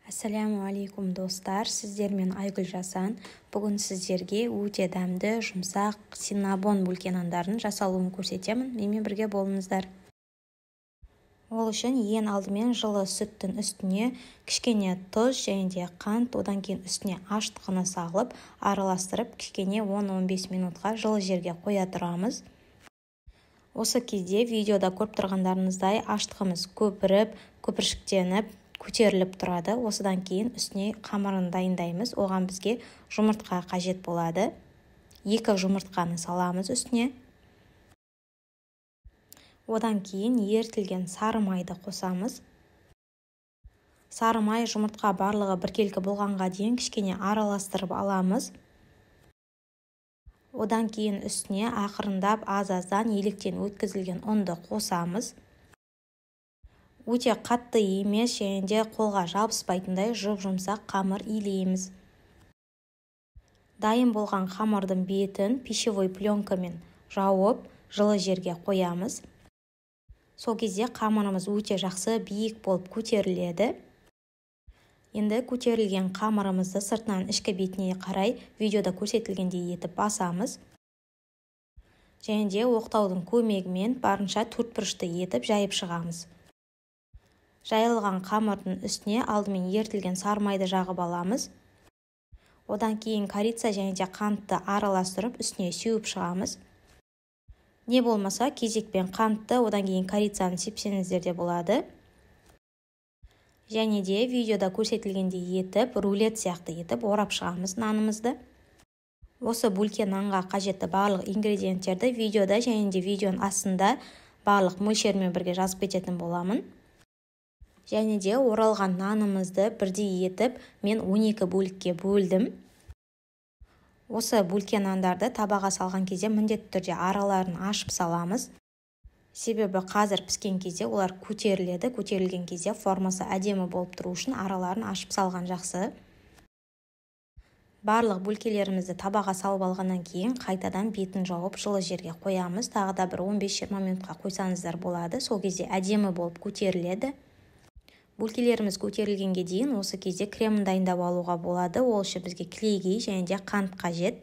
Ассаляму алейкум достар, сіздермен Айгүл Жасан. Бүгін сіздерге өте дәмді, жұмсақ синнабон булкенандарын жасалуын көрсетемін. Менімен бірге болыңыздар. Ол үшін ең алдымен жылы сүттің үстіне кішкене тұз және де қант, одан кейін үстіне аштығына салып, араластырып, кішкене 10-15 минутқа жылы жерге қоя тұрамыз. Осы кезде видеода көріп тұрғандарыңыздай аштығымыз көпіршіктеніп, көтеріліп тұрады. Осыдан кейін үстіне қамырын дайындаймыз. Оған бізге жұмыртқа қажет болады. 2 жұмыртқаны саламыз үстіне. Одан кейін ерітілген сары майды қосамыз. Сары май, жұмыртқа барлығы біркелкі болғанға дейін кішкене араластырып аламыз. Одан кейін үстіне ақырындап аз-аздан електен өткізілген ұнды қосамыз. Өте қатты емес және де қолға жабыспайтындай жұп-жұмсақ қамыр илейміз. Дайын болған қамырдың бетін пищевой пленкамен жауып, жылы жерге қоямыз. Сол кезде қамырымыз өте жақсы биік болып көтеріледі. Енді көтерілген қамырымызды сыртынан ішкі бетіне қарай видеода көрсетілгендей етіп басамыз. Және де оқтаудың көмегімен барынша төртбұрышты етіп жайып шығамыз. Жайылған қамырдың үстіне алдымен ерітілген сары майды жағып аламыз. Одан кейін корица және де қантты араластырып үстіне сеуіп шығамыз. Не болмаса кезекпен қантты, одан кейін корицаны сепсеңіздер де болады. Және де видеода көрсетілгендей етіп, рулет сияқты етіп орап шығамыз нанымызды. Осы булке нанға қажетті барлық ингредиенттерді видеода және де видеоның астында барлық мөлшермен бірге жазып кететін боламын. Және де оралған нанымызды бірдей етіп мен 12 бөлікке бөлдім. Осы булке нандарды табаға салған кезде міндетті түрде араларын ашып саламыз. Себебі қазір піскен кезде олар көтеріледі. Көтерілген кезде формасы әдемі болып тұру үшін араларын ашып салған жақсы. Барлық булкелерімізді табаға салып алғаннан кейін қайтадан бетін жауып жылы жерге қоямыз. Тағы да бір 15-20 минутқа қойсаңыздар болады. Сол кезде әдемі болып көтеріледі. Булкелеріміз көтерілгенге дейін осы кезде кремін дайындап алуға болады. Ол үшін бізге клейгей және де қант қажет.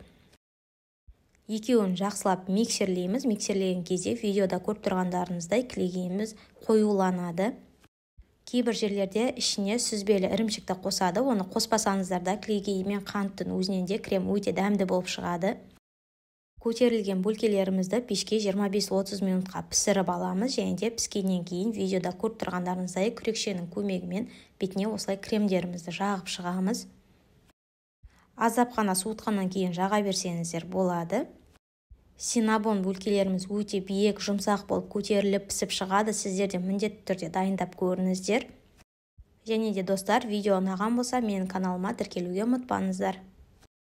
Екеуін жақсылап миксерлейміз. Миксерлеген кезде видеода көріп тұрғандарыңыздай клейгейіміз қоюланады. Кейбір жерлерде ішіне сүзбелі ірімшікті қосады. Оны қоспасаңыздар да клейгей мен қанттың өзінен де крем өте дәмді болып шығады. Көтерілген булкелерімізді пешке 25-30 минутқа пісіріп аламыз. Және де піскеннен кейін видеода көріп тұрғандарыңыздай күрекшенің көмегімен бетіне осылай кремдерімізді жағып шығамыз. Аздап қана суытқаннан кейін жаға берсеңіздер болады. Синнабон булкелеріміз өте биік, жұмсақ болып көтеріліп пісіп шығады. Сіздер де міндетті түрде дайындап көріңіздер. Және де достар, видео ұнаған болса менің каналыма тіркелуге ұмытпаңыздар.